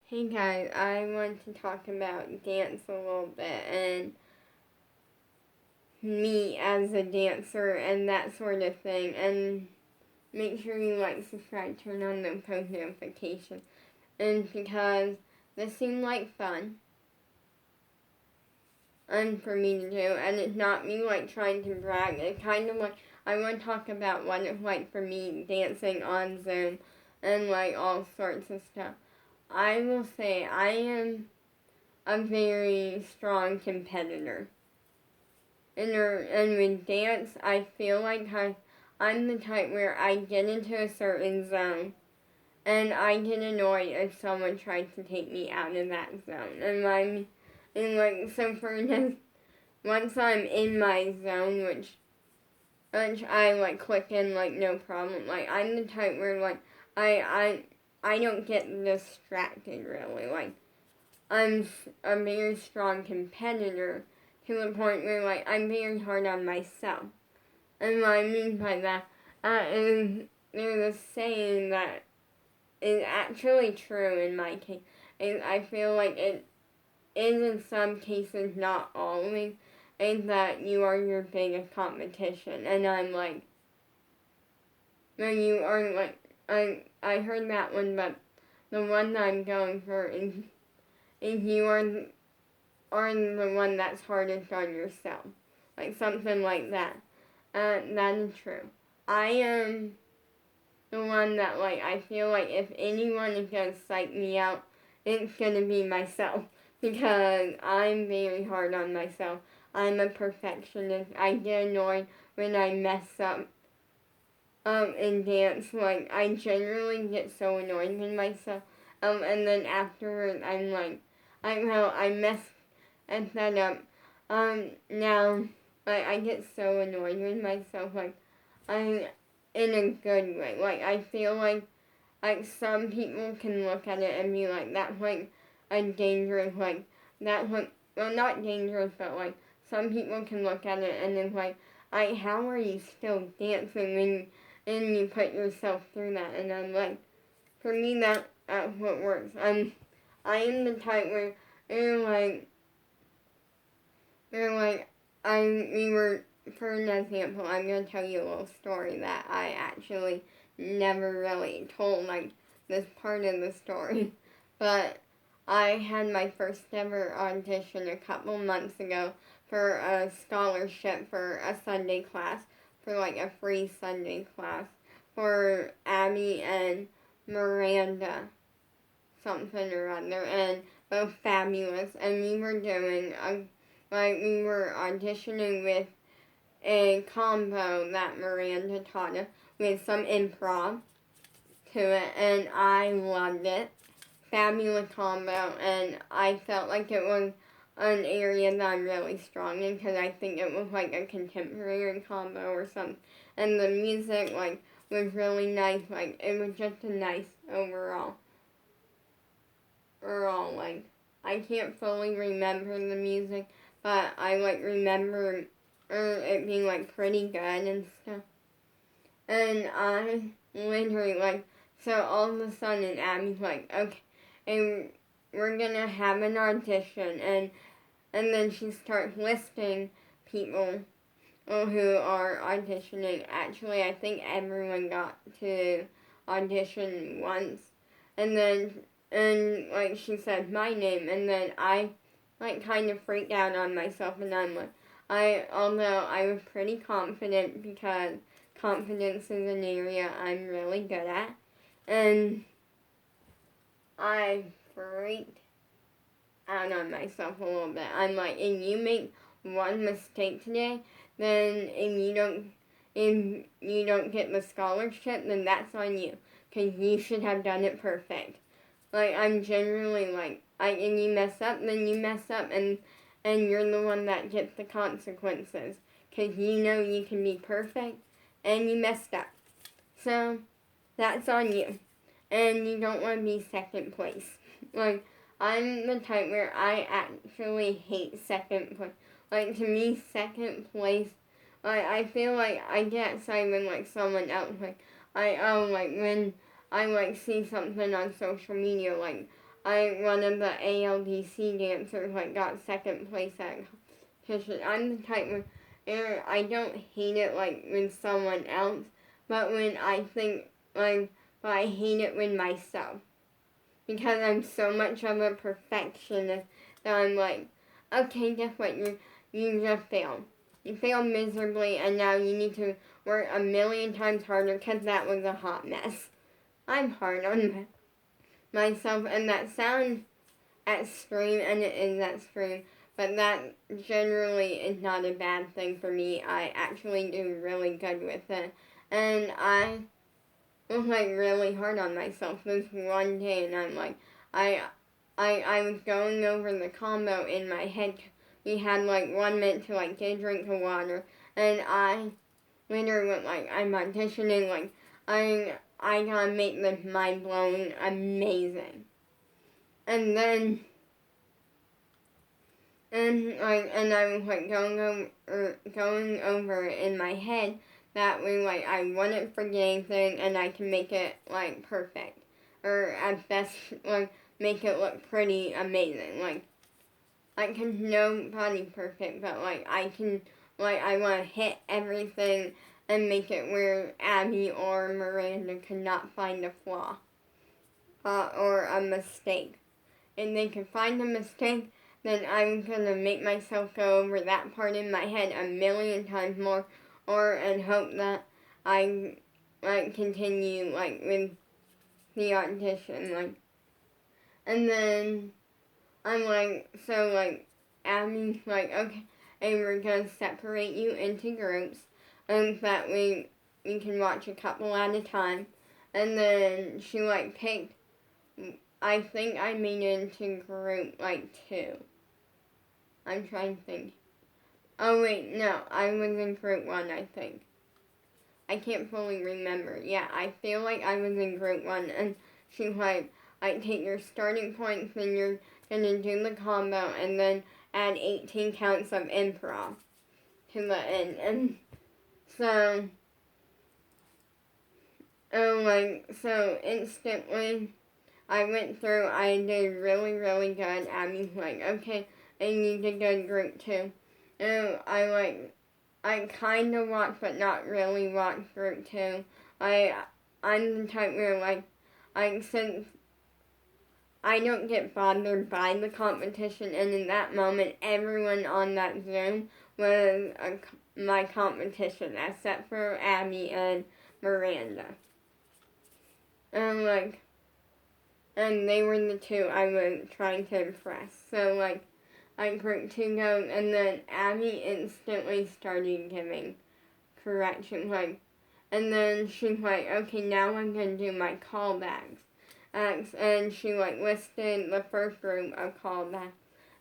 Hey guys, I want to talk about dance a little bit and me as a dancer and that sort of thing. And make sure you like, subscribe, turn on the post notifications. And because this seemed like fun and for me to do, and it's not me like trying to brag. It's kind of like I want to talk about what it's like for me dancing on Zoom and like all sorts of stuff. I will say I am a very strong competitor. And with dance, I feel like I'm the type where I get into a certain zone and I get annoyed if someone tries to take me out of that zone. So for instance, once I'm in my zone, which I like click in like no problem. Like I'm the type where like I don't get distracted really. Like I'm a very strong competitor to the point where like I'm very hard on myself. And what I mean by that is there's a saying that is actually true in my case. And I feel like it is in some cases, not always, is that you are your biggest competition. And I'm like, when you are like, I heard that one, but the one that I'm going for is you are the one that's hardest on yourself. Like something like that. That is true. I am the one that like I feel like if anyone is gonna psych me out, it's gonna be myself. Because I'm very hard on myself. I'm a perfectionist. I get annoyed when I mess up in dance. Like I generally get so annoyed with myself. And then afterwards I'm like I messed that up. Now, like, I get so annoyed with myself, like, I'm in a good way. Like, I feel like, some people can look at it and be like, that's, like, a dangerous, like, that's, like, well, not dangerous, but, like, some people can look at it and it's like, how are you still dancing when you put yourself through that? And I'm like, for me, that's what works. I am the type where, you're like, they're like, we were, for an example, I'm going to tell you a little story that I actually never really told, like, this part of the story. But I had my first ever audition a couple months ago for a scholarship for a Sunday class, for like a free Sunday class for Abby and Miranda something or other, and both fabulous. And we were auditioning with a combo that Miranda taught us with some improv to it, and I loved it. Fabulous combo, and I felt like it was an area that I'm really strong in because I think it was like a contemporary combo or something. And the music was really nice. Like it was just a nice overall. Like I can't fully remember the music, but I remember it being pretty good and stuff. And I literally so all of a sudden Abby's like, okay, and we're gonna have an audition, and then she starts listing people who are auditioning. Actually, I think everyone got to audition once, and then she said my name, and then I kind of freaked out on myself, and I'm like, although I was pretty confident because confidence is an area I'm really good at, and I freaked out on myself a little bit. I'm like, if you make one mistake today, then if you don't get the scholarship, then that's on you, because you should have done it perfect. Like I'm generally if you mess up, then you mess up, and you're the one that gets the consequences, because you know you can be perfect, and you messed up. So that's on you, and you don't want to be second place. Like I'm the type where I actually hate second place. Like to me, second place. I feel like I get excited when someone else when I see something on social media one of the ALDC dancers like got second place at a competition. I'm the type where I don't hate it like with someone else, but when I think like, but I hate it with myself because I'm so much of a perfectionist that I'm like, okay, guess what? You just failed. You failed miserably, and now you need to work a million times harder because that was a hot mess. I'm hard on myself, and that sounds extreme, and it is extreme, but that generally is not a bad thing for me. I actually do really good with it, and I was like really hard on myself this one day, and I'm like, I was going over the combo in my head. We had like 1 minute to like get a drink of water, and I literally went like, I'm auditioning, like I gotta make this mind blowing amazing, and then and I was like going over it in my head that way like I wouldn't forget anything and I can make it like perfect or at best like make it look pretty amazing. Like can nobody perfect, but like I can like I want to hit everything and make it where Abby or Miranda could not find a flaw or a mistake. If they can find a mistake, then I'm gonna make myself go over that part in my head a million times more, or and hope that I like continue like with the audition and then I'm like so like Abby's like okay, and we're gonna separate you into groups, and that we can watch a couple at a time, and then she like picked. I think I made it into group like 2. I'm trying to think. Oh wait, no, I was in group 1, I think. I can't fully remember. Yeah, I feel like I was in group 1, and she's like, I take your starting points, and you're gonna do the combo, and then add 18 counts of improv to the end. And so, so instantly, I went through, I did really, really good. Abby's like, okay, and you did good group 2. And I kind of watched, but not really watched group 2. I'm the type where, since I don't get bothered by the competition, and in that moment, everyone on that Zoom was my competition, except for Abby and Miranda. And, and they were the 2 I was trying to impress. So, I group 2 goes, and then Abby instantly started giving corrections, and then she's like, okay, now I'm gonna do my callbacks. And she listed the first group of callbacks,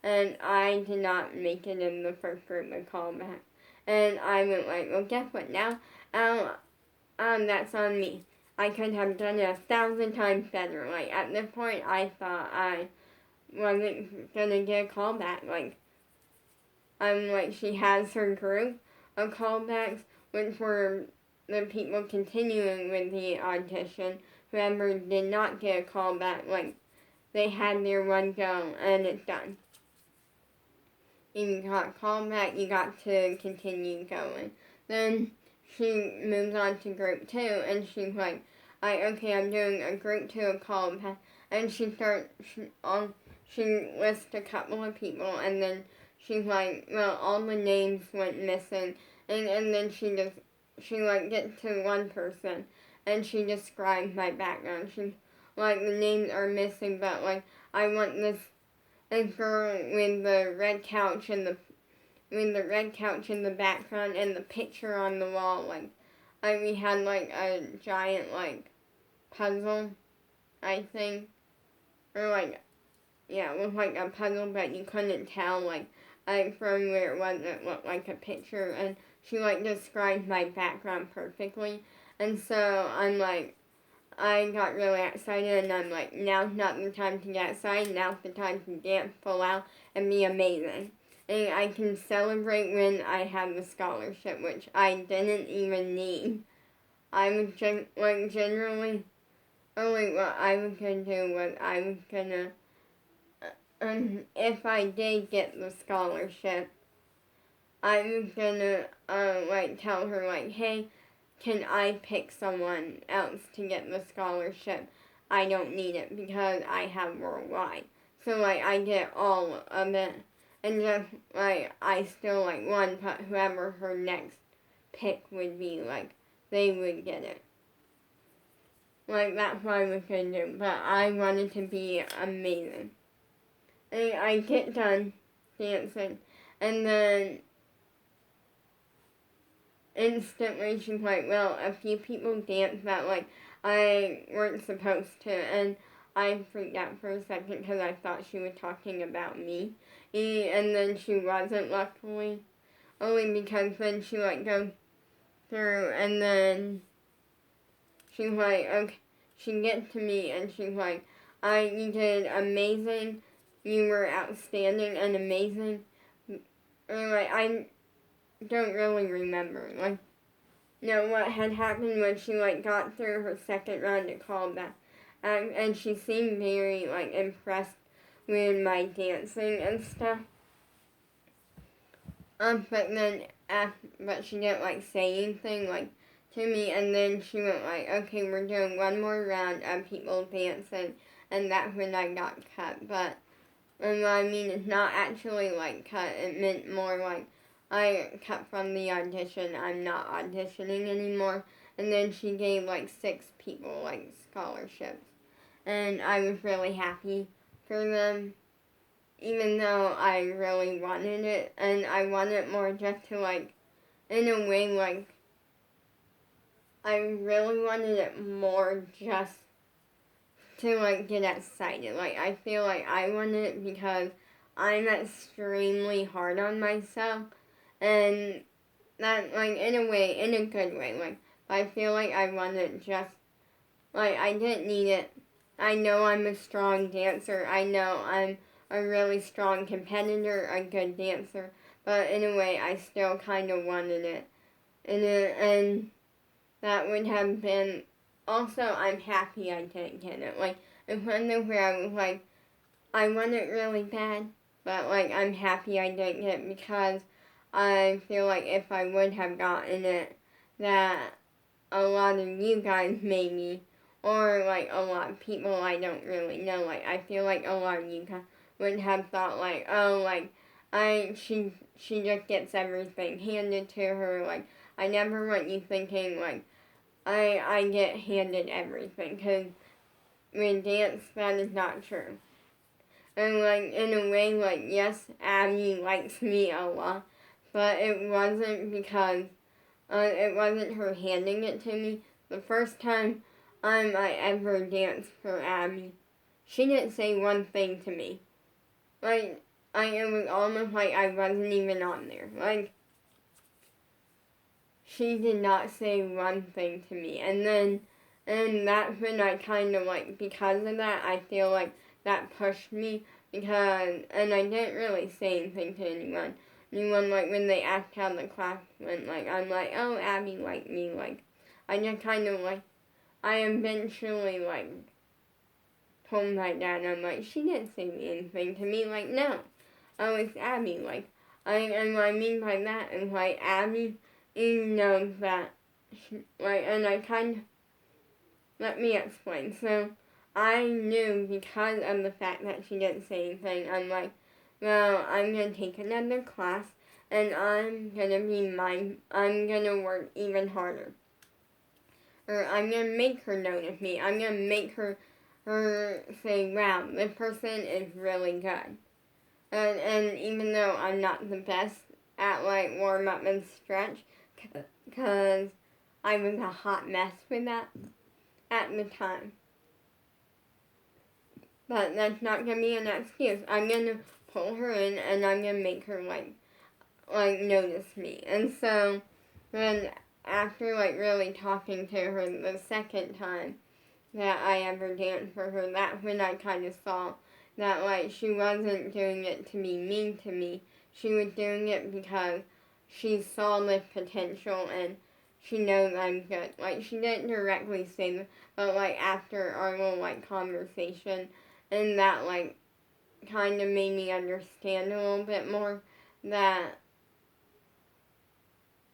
and I did not make it in the first group of callbacks. And I went well, guess what now? That's on me. I could have done it 1,000 times better. At this point, I thought I wasn't gonna get a callback. She has her group of callbacks, which were the people continuing with the audition. Whoever did not get a callback, they had their one go and it's done. If you got a callback, you got to continue going. Then she moves on to group 2, and she's like, I'm doing a group 2 callback, and she lists a couple of people, and then she's like, well, all the names went missing, and then she gets to one person, and she describes my background. She's like, the names are missing, but I want this girl with the red couch and the background and the picture on the wall. We had a giant puzzle, I think, or yeah, it was a puzzle, but you couldn't tell from where it was. It looked like a picture, and she described my background perfectly, and so I got really excited, and I'm now's not the time to get excited, now's the time to dance full out and be amazing. And I can celebrate when I have the scholarship, which I didn't even need. I was generally, only what I was gonna do was I was gonna if I did get the scholarship, I was gonna like tell her like, hey, can I pick someone else to get the scholarship? I don't need it because I have worldwide. So like I get all of it, and just like I still like won, but whoever her next pick would be, like they would get it. Like that's what I was gonna do, but I wanted to be amazing. And I get done dancing, and then instantly she's like, well, a few people danced that like I weren't supposed to, and I freaked out for a second because I thought she was talking about me, and then she wasn't, luckily, only because then she like goes through, and then she's like, okay, she gets to me and she's like, you did amazing, you were outstanding and amazing, or like I don't really remember, like. No, what had happened was she like got through her second round of callback, and she seemed very like impressed with my dancing and stuff. But then but she didn't like say anything like to me, and then she went like, okay, we're doing one more round of people dancing, and that's when I got cut. But I mean, it's not actually like cut. It meant more like I cut from the audition. I'm not auditioning anymore. And then she gave like 6 people like scholarships, and I was really happy for them, even though I really wanted it, and I wanted it more just to like, in a way, like I really wanted it more just to like get excited. Like I feel like I wanted it because I'm extremely hard on myself, and that like in a way, in a good way. Like I feel like I wanted just like I didn't need it. I know I'm a strong dancer. I know I'm a really strong competitor, a good dancer. But in a way, I still kind of wanted it, and that would have been. Also, I'm happy I didn't get it. Like, it's one of where I was like, I want it really bad, but like, I'm happy I didn't get it because I feel like if I would have gotten it, that a lot of you guys maybe, or like a lot of people I don't really know, like, I feel like a lot of you guys would have thought like, oh, like, she just gets everything handed to her, like, I never want you thinking like, I get handed everything, because with dance, that is not true. And like, in a way, like, yes, Abby likes me a lot, but it wasn't because, it wasn't her handing it to me. The first time I ever danced for Abby, she didn't say one thing to me. Like, it was almost like I wasn't even on there. Like, she did not say one thing to me. And that's when I kind of like, because of that, I feel like that pushed me because, and I didn't really say anything to anyone. Anyone, like, when they asked how the class went, like, I'm like, oh, Abby liked me, like, I just kind of like, I eventually, like, told my dad, I'm like, she didn't say anything to me, like, no, I was Abby, like, and what I mean by that is, like, Abby knows that, like, and I kind of, let me explain. So, I knew because of the fact that she didn't say anything, I'm like, well, I'm gonna take another class, and I'm gonna work even harder. Or I'm gonna make her notice me. I'm gonna make her say, wow, this person is really good. And even though I'm not the best at like warm up and stretch, because I was a hot mess with that at the time. But that's not gonna be an excuse. I'm gonna pull her in and I'm gonna make her like notice me. And so then after like really talking to her the second time that I ever danced for her, that's when I kind of saw that like she wasn't doing it to be mean to me. She was doing it because she saw the potential and she knows I'm good. Like she didn't directly say that, but like after our little like conversation and that like kind of made me understand a little bit more that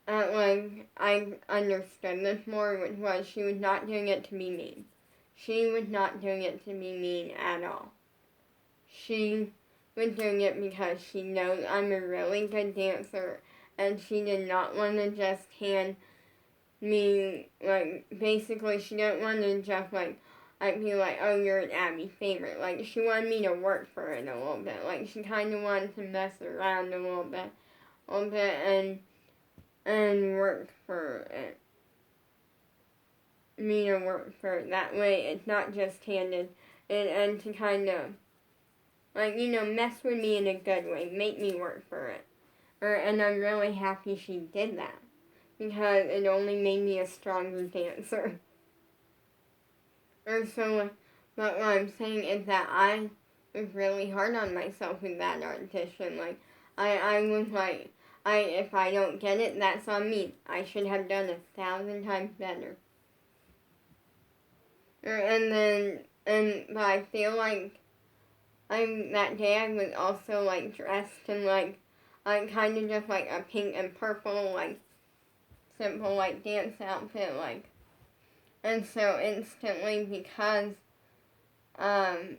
like I understood this more, which was she was not doing it to be mean. She was not doing it to be mean at all. She was doing it because she knows I'm a really good dancer, and she did not want to just hand me, like, basically she didn't want to just, like, I'd be like, oh, you're an Abby favorite. Like, she wanted me to work for it a little bit. Like, she kind of wanted to mess around a little bit and work for it. Me to work for it. That way it's not just handed and to kind of, like, mess with me in a good way. Make me work for it. And I'm really happy she did that. Because it only made me a stronger dancer. So, but what I'm saying is that I was really hard on myself in that audition. Like, I was like, if I don't get it, that's on me. I should have done 1,000 times better. But I feel like that day I was also, like, dressed in, like, kind of just, like, a pink and purple, like, simple, like, dance outfit, like. And so instantly, because, like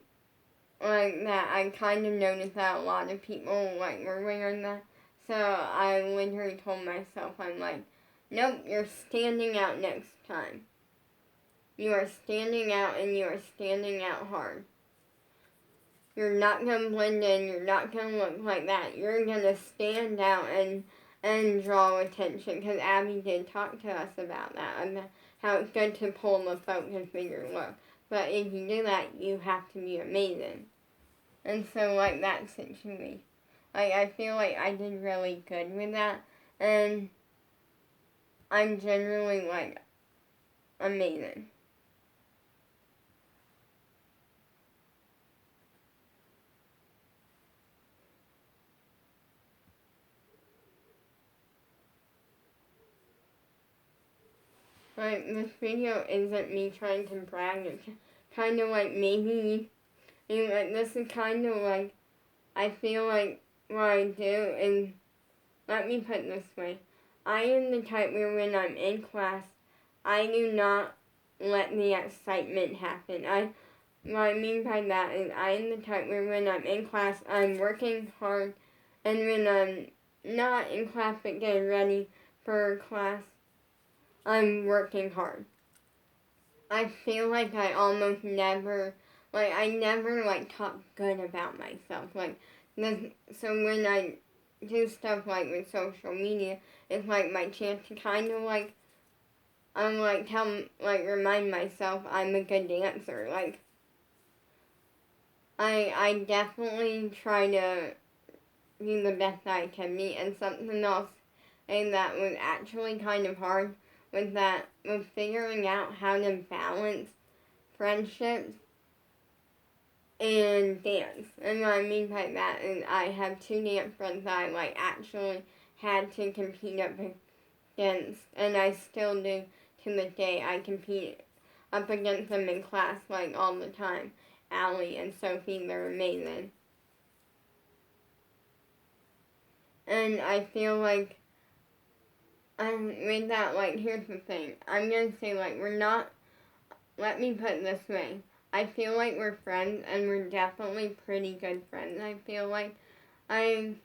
that, I kind of noticed that a lot of people, like, were wearing that. So I literally told myself, I'm like, nope, you're standing out next time. You are standing out, and you are standing out hard. You're not going to blend in, you're not going to look like that. You're going to stand out and draw attention, because Abby did talk to us about that, about how it's good to pull the focus with your look. But if you do that, you have to be amazing. And so, like, that situation, like, I feel like I did really good with that, and I'm generally, like, amazing. Like, this video isn't me trying to brag, it's kind of like maybe, like, this is kind of like, I feel like what I do is, let me put it this way, I am the type where when I'm in class, I do not let the excitement happen. What I mean by that is I am the type where when I'm in class, I'm working hard, and when I'm not in class but getting ready for class, I'm working hard. I feel like I almost never, like, I never, like, talk good about myself. Like, so when I do stuff, like, with social media, it's, like, my chance to kind of, like, remind myself I'm a good dancer. Like, I definitely try to be the best I can be, and something else and that was actually kind of hard was figuring out how to balance friendships and dance. And what I mean by that is I have 2 dance friends that I, like, actually had to compete up against, and I still do to this day. I compete up against them in class, like, all the time. Allie and Sophie, they're amazing. And I feel like, with that, like, here's the thing. I'm gonna say, like, we're not, let me put it this way. I feel like we're friends, and we're definitely pretty good friends. I feel like and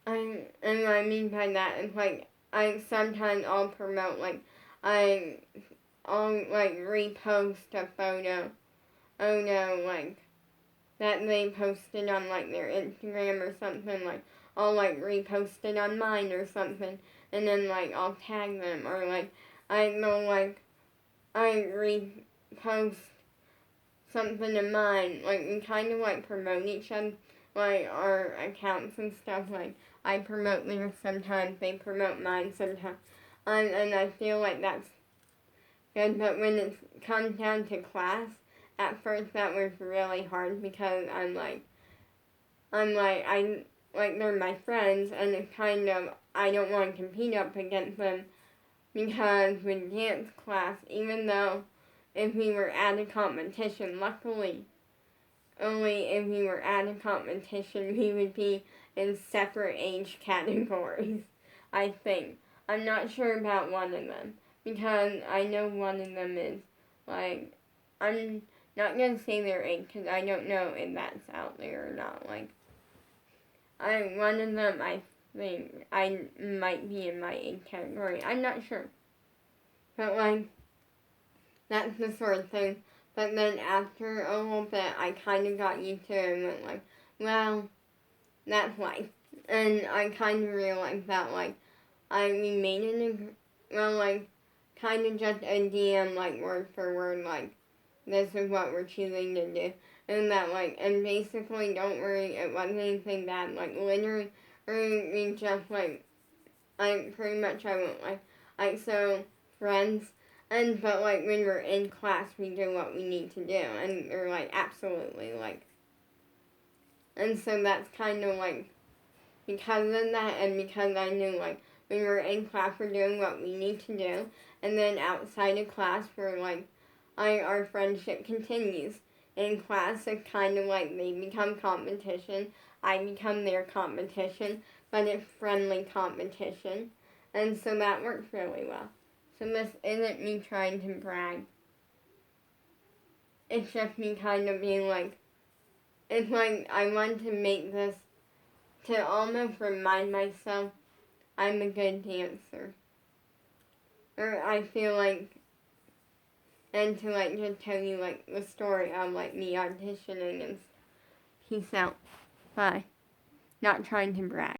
what I mean by that is, like, sometimes I'll promote, like, I'll, like, repost a photo, oh no, like, that they posted on, like, their Instagram or something, like, I'll, like, repost it on mine or something, and then, like, I'll tag them, or, like, I repost something of mine, like, we kind of, like, promote each other, like, our accounts and stuff, like, I promote theirs sometimes, they promote mine sometimes, and I feel like that's good, but when it comes down to class, at first that was really hard, because they're my friends, and it's kind of, I don't want to compete up against them, because with dance class, even though if we were at a competition, luckily, only if we were at a competition, we would be in separate age categories, I think. I'm not sure about one of them, because I know one of them is, like, I'm not going to say their age, because I don't know if that's out there or not. Like, one of them, I think, I might be in my age category. I'm not sure. But, like, that's the sort of thing. But then after a little bit, I kind of got used to it and went like, well, that's life. And I kind of realized that, like, we made it, like, kind of just a DM, like, word for word, like, this is what we're choosing to do. And that, like, and basically, don't worry, it wasn't anything bad. Like, literally, we just, like, pretty much I went, like, so, friends. And, but, like, when we're in class, we do what we need to do. And they're, like, absolutely, like, and so that's kind of, like, because of that, and because I knew, like, when we're in class, we're doing what we need to do. And then outside of class, we're, like, our friendship continues. In class, it's kind of like they become competition. I become their competition, but it's friendly competition. And so that works really well. So this isn't me trying to brag. It's just me kind of being like, it's like I want to make this to almost remind myself I'm a good dancer. Or I feel like, and to like just tell you like the story of like me auditioning and peace out. Bye. Not trying to brag.